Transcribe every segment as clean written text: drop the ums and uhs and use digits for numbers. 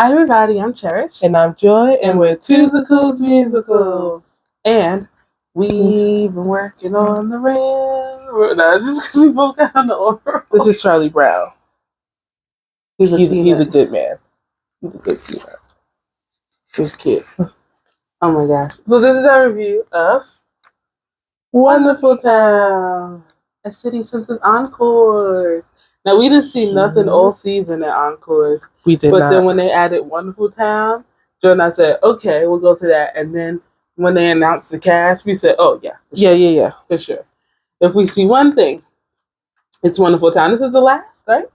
Hi everybody, I'm Cherish. And I'm Joy, and we're Tusicals Musicals. And we've been working on the rail. No, this is because we both got on the oral. This is Charlie Brown. He's a good man. He's a good peanut. He's cute. Oh my gosh. So this is our review of Wonderful Town, a city since its Encores. Now, we didn't see nothing all season at Encores. We did but not. Then when they added Wonderful Town, Joe and I said, okay, we'll go to that. And then when they announced the cast, we said, oh, yeah. Yeah. For sure. If we see one thing, it's Wonderful Town. This is the last, right?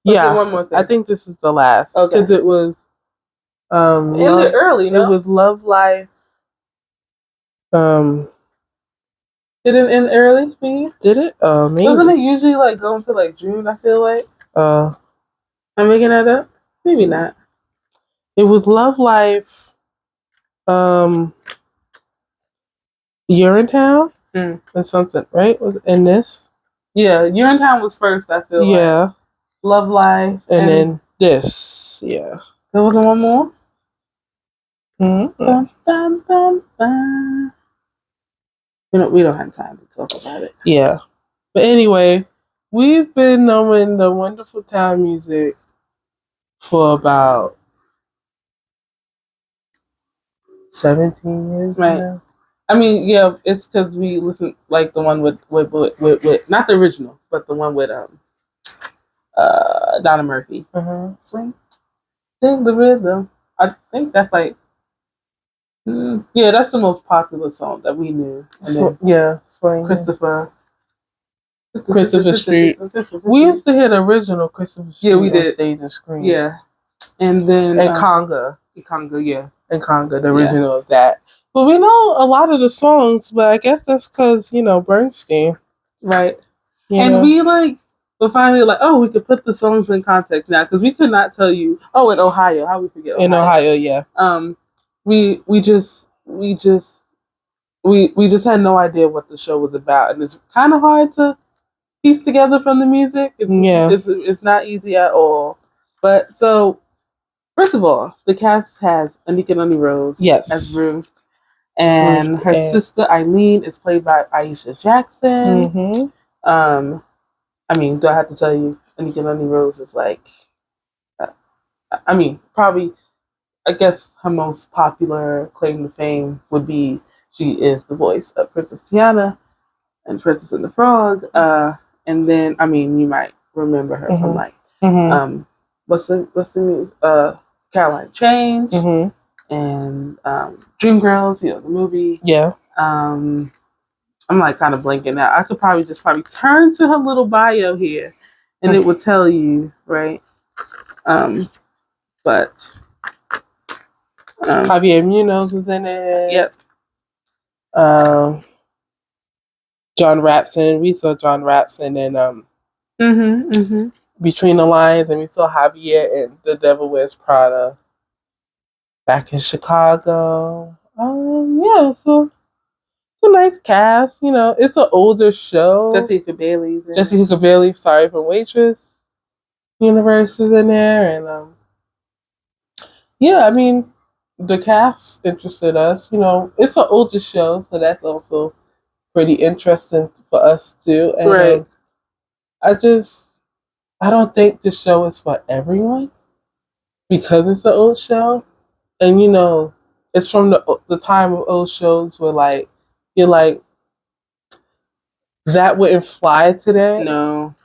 Yeah. One more thing. I think this is the last. Okay. Because it was... ended early, no? It was Love Life. Did it end early for you? Did it? Maybe. Doesn't it usually going to June, I feel like? I'm making that up? Maybe not. It was Love Life, Urinetown and something, right? Was in this? Yeah, Urinetown was first, I feel like. Yeah. Love Life. And then this. Yeah. There wasn't one more? Mm-hmm. Bum, bum, bum, bum. We don't have time to talk about it. Yeah. But anyway, we've been knowing the Wonderful Town music for about 17 years now. I mean, yeah, it's because we listen like the one with not the original, but the one with Donna Murphy. Swing, sing the rhythm. I think that's that's the most popular song that we knew. And then, Swing. Christopher Street. We used to hear the original Christopher Street. Yeah, we did. On stage and screen. Yeah, and then Conga, the original of that. But we know a lot of the songs, but I guess that's because Bernstein, right? We we're finally we could put the songs in context now because we could not tell you. Oh, in Ohio, how we forget Ohio? In Ohio, yeah. We just had no idea what the show was about, and it's kind of hard to piece together from the music. It's not easy at all. But so, first of all, the cast has Anika Noni Rose as Ruth, and her sister Eileen is played by Aisha Jackson. I mean, do I have to tell you, Anika Noni Rose is probably, I guess her most popular claim to fame would be she is the voice of Princess Tiana and Princess and the Frog. And then, you might remember her from what's the news? Caroline Change and Dreamgirls, the movie. Yeah. I'm kind of blanking out. I could probably turn to her little bio here, and it would tell you, right? But Javier Munoz is in it. Yep. John Rapson. We saw John Rapson in Between the Lines, and we saw Javier in The Devil Wears Prada back in Chicago. So it's a nice cast. It's an older show. Jessica Bailey, from Waitress Universe is in there, and the cast interested us. It's an older show, so that's also pretty interesting for us too. And right. I don't think the show is for everyone because it's an old show, and it's from the time of old shows where you're like that wouldn't fly today. No.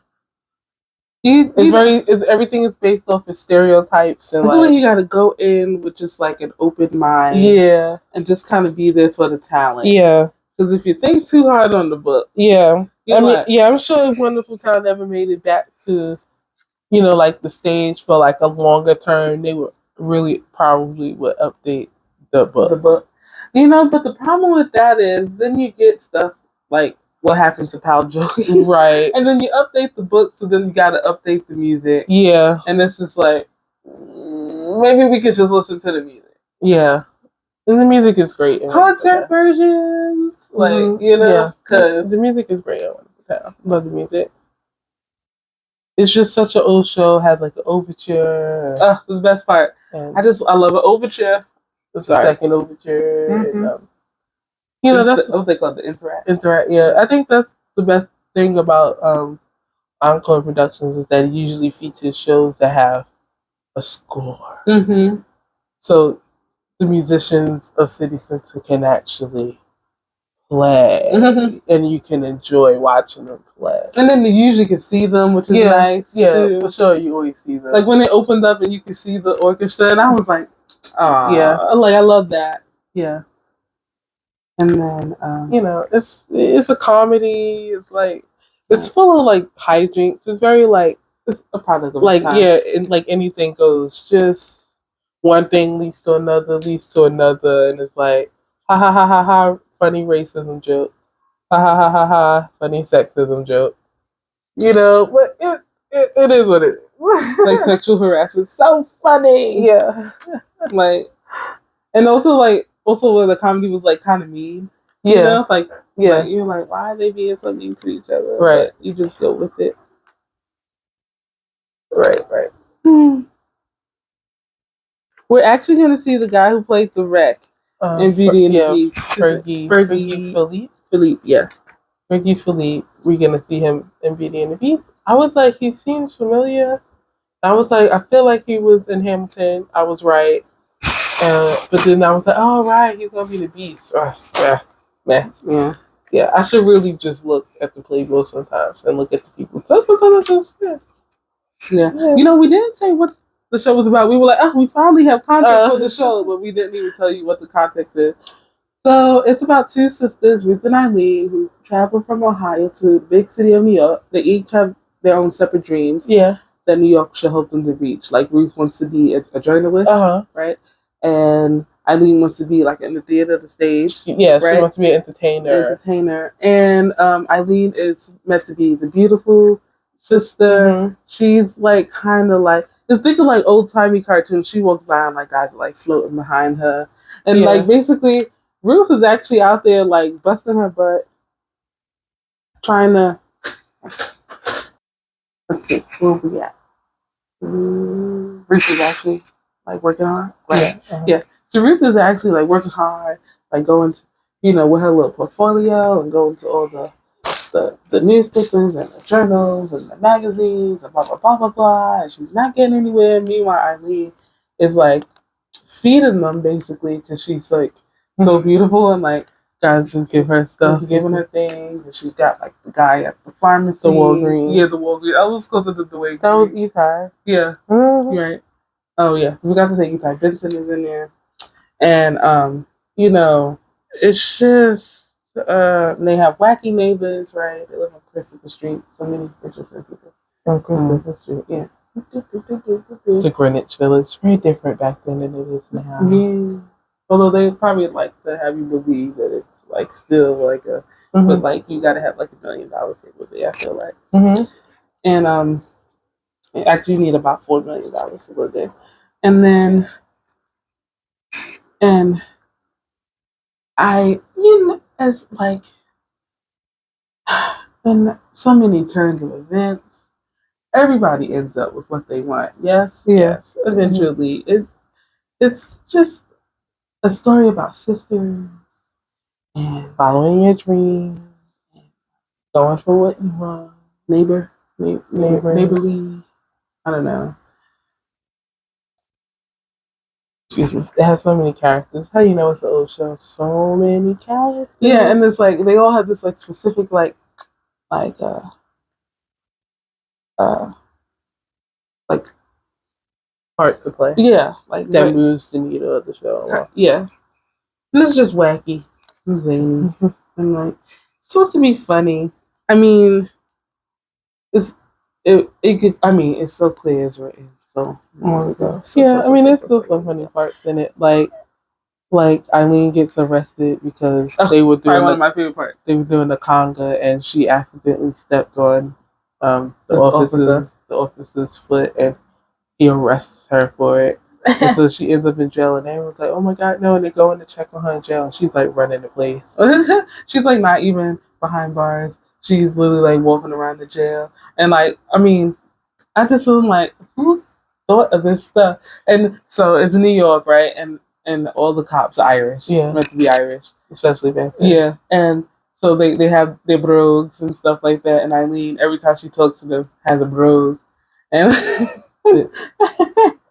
Everything is based off of stereotypes, and you got to go in with just an open mind, and just kind of be there for the talent, Because if you think too hard on the book, I'm sure if Wonderful Town never made it back to, the stage for a longer term, they would really probably would update the book. But the problem with that is then you get stuff like what happened to Pal Joey. Right. And then you update the book, so then you got to update the music. Yeah. And it's just maybe we could just listen to the music. Yeah. And the music is great. Concert versions. Because the music is great. I love the music. it's just such an old show. Has like an overture. The best part. I love an overture. The second overture. Mm-hmm. And, that's what they call the interact. Yeah, I think that's the best thing about Encore Productions is that it usually features shows that have a score. Mm-hmm. So the musicians of City Center can actually play, and you can enjoy watching them play. And then you usually can see them, which is nice. Yeah, too. For sure, you always see them. Like when it opened up and you could see the orchestra, and I was like, "Oh, yeah!" Like I love that. Yeah. And then it's a comedy. It's like it's full of like hijinks. It's very like it's a product of like time. and like anything goes. Just one thing leads to another, and it's like ha ha ha ha ha, funny racism joke, ha ha ha ha ha, funny sexism joke. But it is what it is. Like sexual harassment, so funny. Yeah, like, and also where the comedy was like kind of mean. Like you're like, why are they being so mean to each other? Right. But you just go with it. Right. We're actually going to see the guy who played the wreck in Beauty and the Beast. Fergie Philippe, yeah. Fergie Philippe. We're going to see him in Beauty and the Beast. I was like, he seems familiar. I was like, I feel like he was in Hamilton. I was right. But then I was like, oh, right, he's going to be the Beast. Yeah, I should really just look at the playbill sometimes and look at the people. Yeah. We didn't say what the show was about. We were like, oh, we finally have context for the show, but we didn't even tell you what the context is. So it's about two sisters, Ruth and Eileen, who travel from Ohio to the big city of New York. They each have their own separate dreams that New York should help them to reach. Like Ruth wants to be a journalist, right? And Eileen wants to be like in the theater, the stage. Yeah, right? She wants to be an entertainer. And Eileen is meant to be the beautiful sister. Mm-hmm. She's like kind of like, just think of like old timey cartoons. She walks by and like guys are like floating behind her. And like basically Ruth is actually out there like busting her butt, trying to, let's see, where we at? Ruth is actually like working hard. Right? Yeah. So Ruth is actually like working hard, like going to, with her little portfolio and going to all the newspapers and the journals and the magazines and blah, blah, blah, blah, blah. And she's not getting anywhere. Meanwhile, Eileen is like feeding them basically because she's like so beautiful and like guys just give her stuff, giving her things. And she's got like the guy at the pharmacy. The Walgreens. Yeah, the Walgreens. I was close to the way. That was Etai. Yeah. Mm-hmm. Right. Oh, yeah. We got to say Etai. Vincent is in there. And, it's just, they have wacky neighbors, right? They live on Christopher Street. So many Christopher people. On Christopher Street, yeah. It's a Greenwich Village. Very different back then than it is now. Yeah. Although they probably like to have you believe that it's like still like a, but like you got to have like $1 million to live there, I feel like. Mm-hmm. And actually you need about $4 million to live there. And then, as like, in so many turns of events, everybody ends up with what they want. Yes. Eventually, it's just a story about sisters and following your dreams, and going for what you want. Neighborly. I don't know. Excuse me. It has so many characters. How do you know it's an old show? So many characters. Yeah, and it's like they all have this like specific like part to play. Yeah, like that moves the needle of the show. Yeah, and it's just wacky and zany, and like it's supposed to be funny. I mean, it's so clear it's written. So there's still some funny parts in it. Like Eileen gets arrested because they were doing one of my favorite parts. They were doing a conga and she accidentally stepped on the officer's foot and he arrests her for it. And so she ends up in jail and everyone's like, oh my god, no, and they go in to check on her in jail and she's like running the place. She's like not even behind bars. She's literally like walking around the jail. And like, I mean, I just was like, who thought of this stuff? And so it's New York, right? And all the cops are Irish. Yeah. Meant to be Irish. Especially back then. Yeah. And so they have their brogues and stuff like that. And Eileen, every time she talks to them, has a brogue. And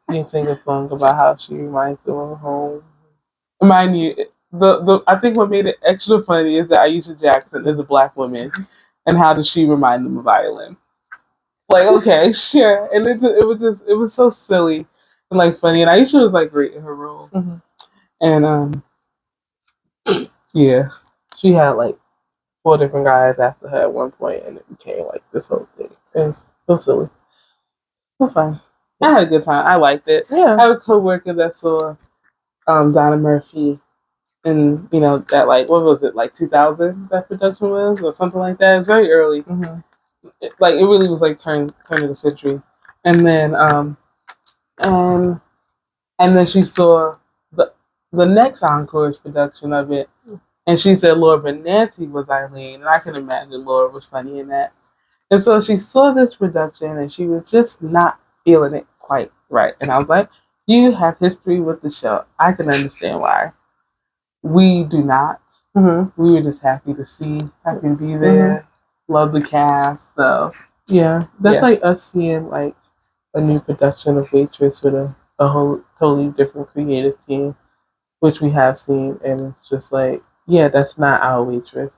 you sing a song about how she reminds them of home. Mind you, I think what made it extra funny is that Aisha Jackson is a black woman. And how does she remind them of Ireland? Like, okay, sure. And it was so silly and like funny. And Aisha was like great in her role. Mm-hmm. And yeah, she had like 4 different guys after her at one point, and it became like this whole thing. It's so silly. So fun. I had a good time. I liked it. Yeah. I have a coworker that saw Donna Murphy, and that like what was it, like 2000 that production was or something like that. It's very early. Mm-hmm. It really was like turn of the century, and then and then she saw the next Encores production of it, and she said Laura Nancy was Eileen, and I can imagine Laura was funny in that. And so she saw this production, and she was just not feeling it quite right. And I was like, "You have history with the show. I can understand why. We do not. Mm-hmm. We were just happy to be there. Mm-hmm. Love the cast. So yeah, that's like us seeing like a new production of Waitress with a whole totally different creative team, which we have seen, and it's just like, yeah, that's not our Waitress,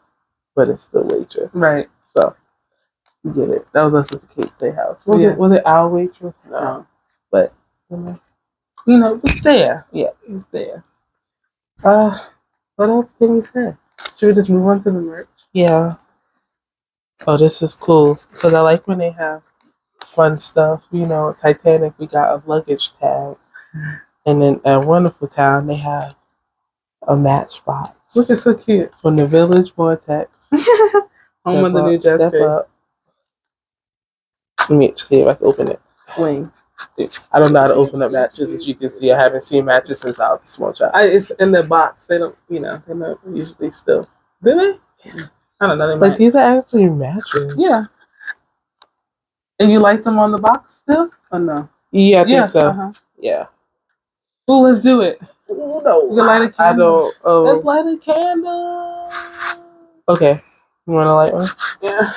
but it's still Waitress, right? So you get it. That was us at the Cape Playhouse. Was it our Waitress? No. But it's there. Yeah, it's there. What else can we say? Should we just move on to the merch? Yeah. Oh, this is cool because I like when they have fun stuff. Titanic, we got a luggage tag, and then at Wonderful Town they have a Matchbox. Look, it's so cute. From the Village Vortex. Home of the new Step up. Let me see if I can open it. Swing. I don't know how to open up matches. As you can see, I haven't seen matches since I was a small child. It's in the box. They don't, they're not usually still. Do they? Yeah. I don't know. But these are actually matches. Yeah. And you like them on the box still? Or no? Yeah, I think so. Uh-huh. Yeah. Ooh, let's do it. Ooh, no. You light a candle. I don't. Let's light a candle. Okay. You want to light one? Yeah.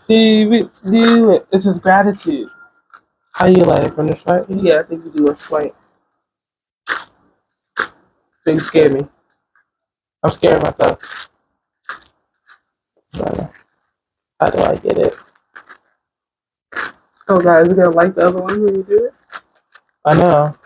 Do it. This is gratitude. How you light it, from this part? Yeah, I think you do a swipe. You scared me. I'm scared myself. How do I get it? Oh, guys, we're going to light the other one when you do it? I know.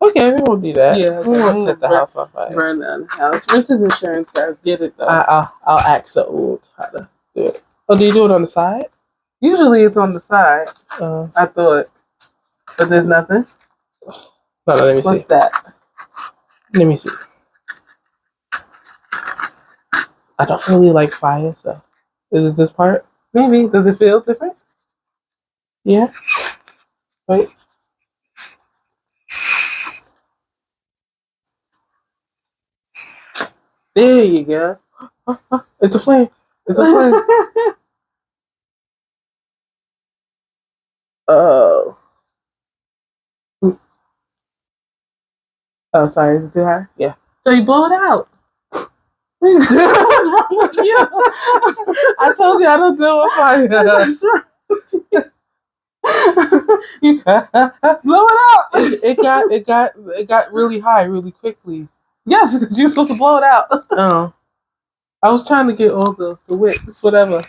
Okay, we won't do that. Yeah, we won't set the house on fire. Burn down the house. Renter's insurance, guys. Get it, though. I'll ask the old how to do it. Oh, do you do it on the side? Usually it's on the side. I thought. But there's nothing? No, let me see. What's that? Let me see. I don't really like fire, so. Is it this part? Maybe. Does it feel different? Yeah. Wait. There you go. It's a flame. It's a flame. Oh. Oh, sorry. Is it too high? Yeah. So you blow it out. What's wrong with you? I told you I don't do with fire. What's wrong with you? Blow it out. It got really high really quickly. Yes, because you're supposed to blow it out. Oh. I was trying to get all the wicks, whatever.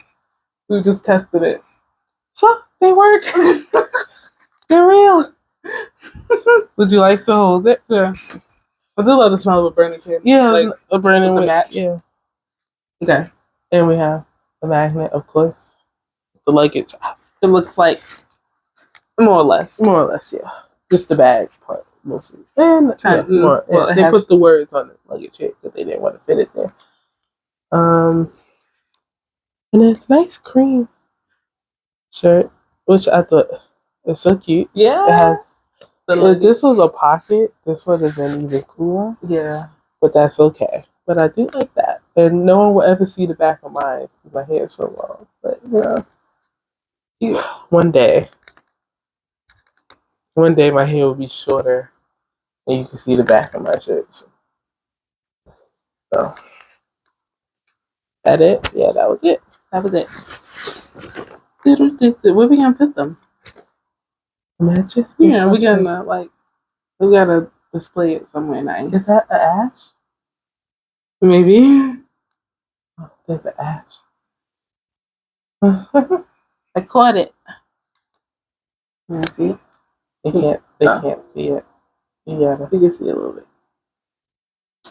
We just tested it. So they work. They're real. Would you like to hold it? Yeah. I do love the smell of a burning candle. Yeah, like a burning with a match. Yeah. Okay. And we have a magnet, of course. The luggage. It looks like more or less, yeah. Just the bag part mostly. And more. Well, they put the words on the luggage here because they didn't want to fit it there. And it's nice cream shirt, which I thought is so cute. Yeah. It has. This was a pocket. This one isn't even cooler. Yeah. But that's okay. But I do like that. And no one will ever see the back of mine because my hair is so long. But, Yeah. One day my hair will be shorter and you can see the back of my shirts. So that it? Yeah, that was it. That was it. Where we gonna put them? Matches? Yeah, we gotta display it somewhere nice. Is that an ash? Maybe. Oh, there's an ash. I caught it. Can I see it? They can't see it. You can see a little bit.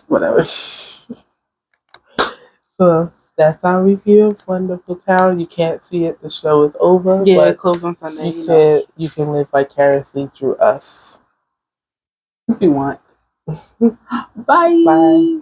Whatever. So that's our review of Wonderful Town. You can't see it. The show is over. Yeah, it closed on Sunday. You can live vicariously through us. If you want. Bye. Bye.